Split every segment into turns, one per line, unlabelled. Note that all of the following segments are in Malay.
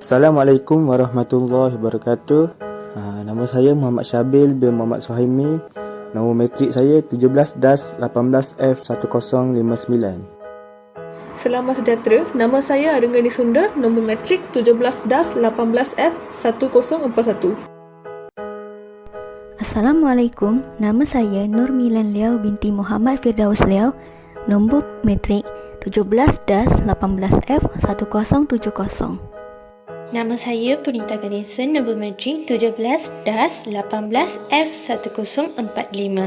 Assalamualaikum warahmatullahi wabarakatuh. Nama saya Muhammad Syabil bin Muhammad Suhaimi. Nombor matrik saya 17-18F1059.
Selamat sejahtera, nama saya Arenggani Sunda, nombor matrik 17-18F1041.
Assalamualaikum, nama saya Nur Milan Liao binti Muhammad Firdaus Liao, nombor matrik 17-18F1070.
Nama saya Punita Ganesan, nombor matrik 17-18F1045.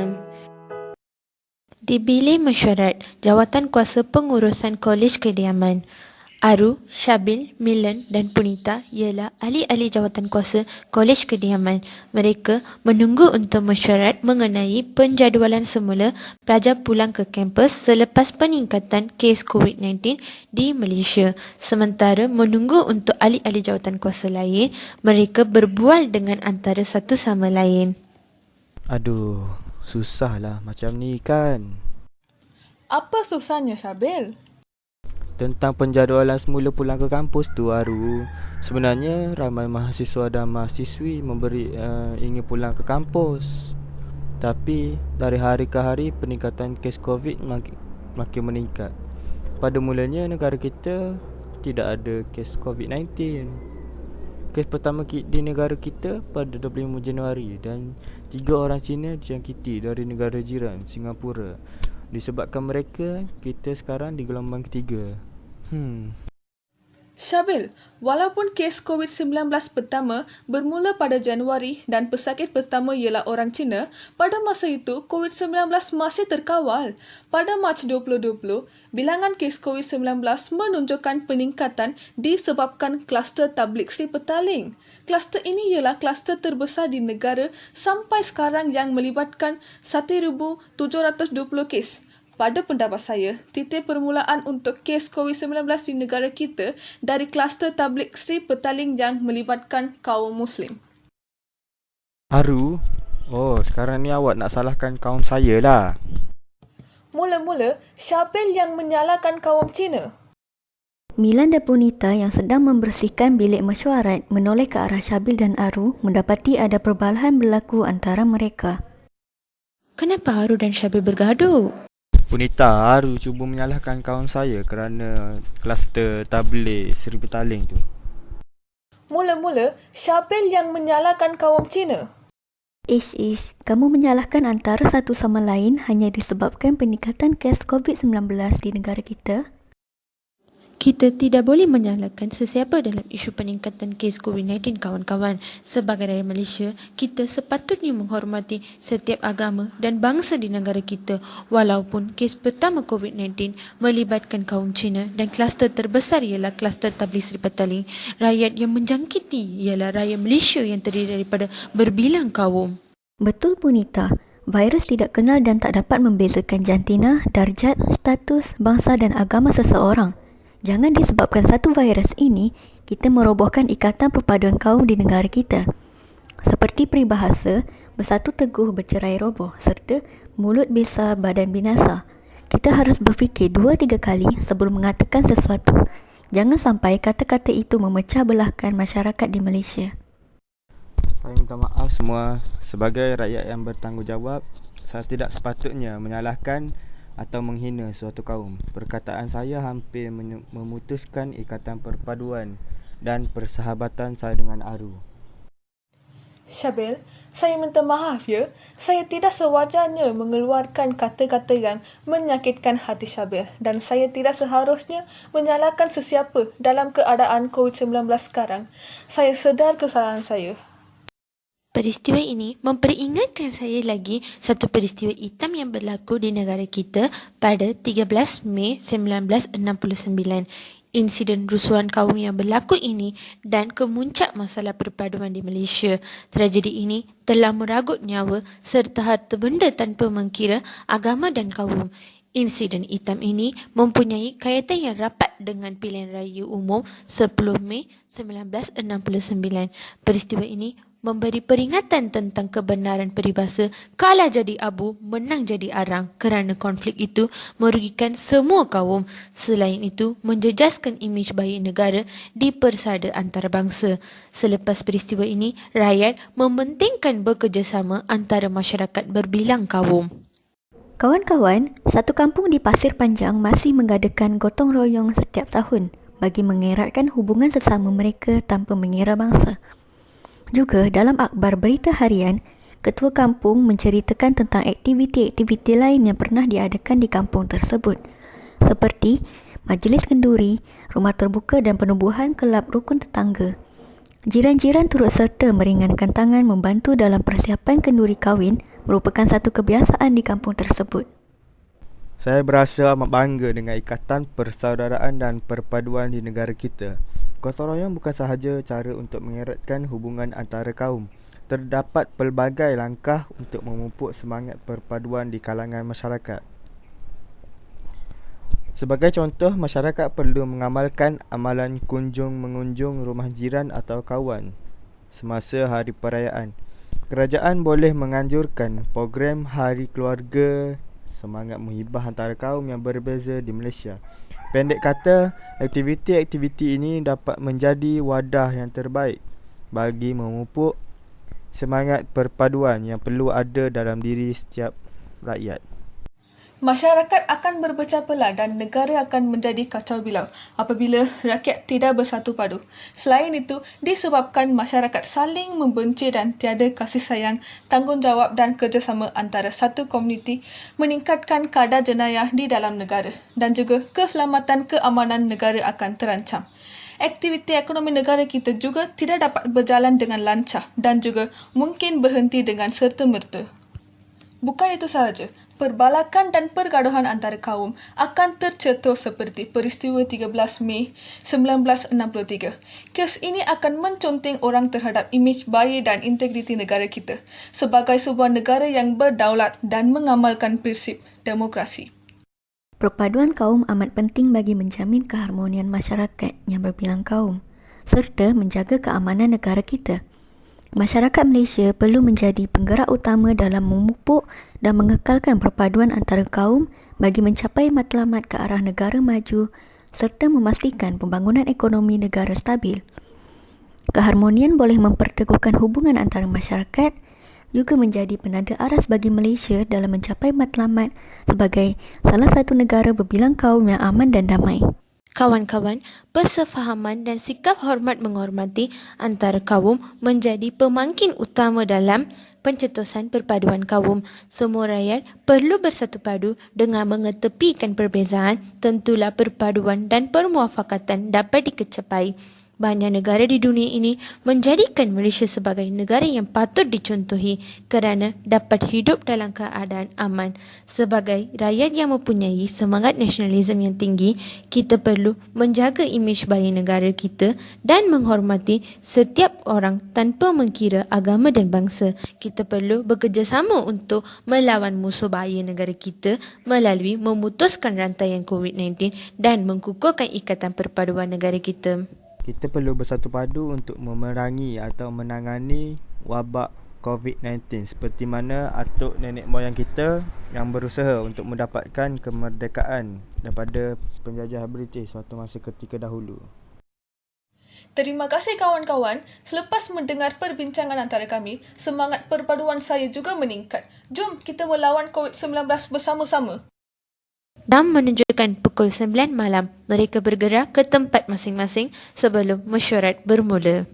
Di Bilik Mesyuarat, Jawatan Kuasa Pengurusan Kolej Kediaman, Aru, Syabil, Milan dan Punita ialah ahli-ahli jawatan kuasa Kolej Kediaman. Mereka menunggu untuk mesyuarat mengenai penjadualan semula pelajar pulang ke kampus selepas peningkatan kes COVID-19 di Malaysia. Sementara menunggu untuk ahli-ahli jawatan kuasa lain, mereka berbual dengan antara satu sama lain.
Aduh, susahlah macam ni kan.
Apa susahnya, Syabil?
Tentang penjadualan semula pulang ke kampus tu, Aru. Sebenarnya ramai mahasiswa dan mahasiswi ingin pulang ke kampus. Tapi dari hari ke hari peningkatan kes COVID makin meningkat. Pada mulanya negara kita tidak ada kes COVID-19. Kes pertama di negara kita pada 25 Januari dan 3 orang Cina dijangkiti dari negara jiran Singapura. Disebabkan mereka, kita sekarang di gelombang ketiga.
Syabil, walaupun kes COVID-19 pertama bermula pada Januari dan pesakit pertama ialah orang Cina, pada masa itu COVID-19 masih terkawal. Pada Mac 2020, bilangan kes COVID-19 menunjukkan peningkatan disebabkan kluster tablik Sri Petaling. Kluster ini ialah kluster terbesar di negara sampai sekarang yang melibatkan 1,720 kes. Pada pendapat saya, titik permulaan untuk kes COVID-19 di negara kita dari kluster tablik Sri Petaling yang melibatkan kaum Muslim.
Aru, sekarang ni awak nak salahkan kaum saya lah.
Mula-mula, Syabil yang menyalahkan kaum Cina.
Milan dan Punita yang sedang membersihkan bilik mesyuarat menoleh ke arah Syabil dan Aru mendapati ada perbalahan berlaku antara mereka.
Kenapa Aru dan Syabil bergaduh?
Punita, Aru cuba menyalahkan kaum saya kerana kluster tabligh Sri Petaling tu.
Mula-mula, Syabil yang menyalahkan kaum Cina.
Kamu menyalahkan antara satu sama lain hanya disebabkan peningkatan kes COVID-19 di negara kita?
Kita tidak boleh menyalahkan sesiapa dalam isu peningkatan kes COVID-19, kawan-kawan. Sebagai rakyat Malaysia, kita sepatutnya menghormati setiap agama dan bangsa di negara kita. Walaupun kes pertama COVID-19 melibatkan kaum Cina dan kluster terbesar ialah kluster tabligh Sri Petaling, rakyat yang menjangkiti ialah rakyat Malaysia yang terdiri daripada berbilang kaum.
Betul, Punita. Virus tidak kenal dan tak dapat membezakan jantina, darjat, status, bangsa dan agama seseorang. Jangan disebabkan satu virus ini, kita merobohkan ikatan perpaduan kaum di negara kita. Seperti peribahasa, bersatu teguh bercerai roboh, serta mulut bisa badan binasa. Kita harus berfikir 2-3 kali sebelum mengatakan sesuatu. Jangan sampai kata-kata itu memecah belahkan masyarakat di Malaysia.
Saya minta maaf semua. Sebagai rakyat yang bertanggungjawab, saya tidak sepatutnya menyalahkan atau menghina suatu kaum. Perkataan saya hampir memutuskan ikatan perpaduan dan persahabatan saya dengan Aru.
Syabil, saya minta maaf ya. Saya tidak sewajarnya mengeluarkan kata-kata yang menyakitkan hati Syabil dan saya tidak seharusnya menyalahkan sesiapa dalam keadaan COVID-19 sekarang. Saya sedar kesalahan saya.
Peristiwa ini memperingatkan saya lagi satu peristiwa hitam yang berlaku di negara kita pada 13 Mei 1969. Insiden rusuhan kaum yang berlaku ini dan kemuncak masalah perpaduan di Malaysia. Tragedi ini telah meragut nyawa serta harta benda tanpa mengkira agama dan kaum. Insiden hitam ini mempunyai kaitan yang rapat dengan pilihan raya umum 10 Mei 1969. Peristiwa ini memberi peringatan tentang kebenaran peribahasa kalah jadi abu, menang jadi arang kerana konflik itu merugikan semua kaum. Selain itu, menjejaskan imej baik negara di persada antarabangsa. Selepas peristiwa ini, rakyat mementingkan bekerjasama antara masyarakat berbilang kaum.
Kawan-kawan, satu kampung di Pasir Panjang masih mengadakan gotong royong setiap tahun bagi mengeratkan hubungan sesama mereka tanpa mengira bangsa. Juga dalam akhbar berita harian, ketua kampung menceritakan tentang aktiviti-aktiviti lain yang pernah diadakan di kampung tersebut, seperti majlis kenduri, rumah terbuka dan penubuhan kelab rukun tetangga. Jiran-jiran turut serta meringankan tangan membantu dalam persiapan kenduri kahwin merupakan satu kebiasaan di kampung tersebut.
Saya berasa amat bangga dengan ikatan persaudaraan dan perpaduan di negara kita. Gotong royong bukan sahaja cara untuk mengeratkan hubungan antara kaum. Terdapat pelbagai langkah untuk memupuk semangat perpaduan di kalangan masyarakat. Sebagai contoh, masyarakat perlu mengamalkan amalan kunjung-mengunjung rumah jiran atau kawan semasa hari perayaan. Kerajaan boleh menganjurkan program Hari Keluarga, semangat menghibah antara kaum yang berbeza di Malaysia. Pendek kata, aktiviti-aktiviti ini dapat menjadi wadah yang terbaik bagi memupuk semangat perpaduan yang perlu ada dalam diri setiap rakyat.
Masyarakat akan berpecah belah dan negara akan menjadi kacau bilau apabila rakyat tidak bersatu padu. Selain itu, disebabkan masyarakat saling membenci dan tiada kasih sayang, tanggungjawab dan kerjasama antara satu komuniti meningkatkan kadar jenayah di dalam negara dan juga keselamatan keamanan negara akan terancam. Aktiviti ekonomi negara kita juga tidak dapat berjalan dengan lancar dan juga mungkin berhenti dengan serta-merta. Bukan itu sahaja, perbalakan dan pergaduhan antara kaum akan tercetus seperti peristiwa 13 Mei 1963. Kes ini akan menconteng orang terhadap imej baik dan integriti negara kita sebagai sebuah negara yang berdaulat dan mengamalkan prinsip demokrasi.
Perpaduan kaum amat penting bagi menjamin keharmonian masyarakat yang berbilang kaum serta menjaga keamanan negara kita. Masyarakat Malaysia perlu menjadi penggerak utama dalam memupuk dan mengekalkan perpaduan antara kaum bagi mencapai matlamat ke arah negara maju serta memastikan pembangunan ekonomi negara stabil. Keharmonian boleh memperteguhkan hubungan antara masyarakat, juga menjadi penanda aras bagi Malaysia dalam mencapai matlamat sebagai salah satu negara berbilang kaum yang aman dan damai.
Kawan-kawan, persefahaman dan sikap hormat menghormati antara kaum menjadi pemangkin utama dalam pencetusan perpaduan kaum. Semua rakyat perlu bersatu padu dengan mengetepikan perbezaan. Tentulah perpaduan dan permuafakatan dapat dikecapai. Banyak negara di dunia ini menjadikan Malaysia sebagai negara yang patut dicontohi kerana dapat hidup dalam keadaan aman. Sebagai rakyat yang mempunyai semangat nasionalisme yang tinggi, kita perlu menjaga imej baik negara kita dan menghormati setiap orang tanpa mengkira agama dan bangsa. Kita perlu bekerjasama untuk melawan musuh bahaya negara kita melalui memutuskan rantaian COVID-19 dan mengukuhkan ikatan perpaduan negara kita.
Kita perlu bersatu padu untuk memerangi atau menangani wabak COVID-19 seperti mana atuk nenek moyang kita yang berusaha untuk mendapatkan kemerdekaan daripada penjajah British waktu masa ketika dahulu.
Terima kasih kawan-kawan. Selepas mendengar perbincangan antara kami, semangat perpaduan saya juga meningkat. Jom kita melawan COVID-19 bersama-sama.
Dan menunjukkan pukul 9 malam, mereka bergerak ke tempat masing-masing sebelum mesyuarat bermula.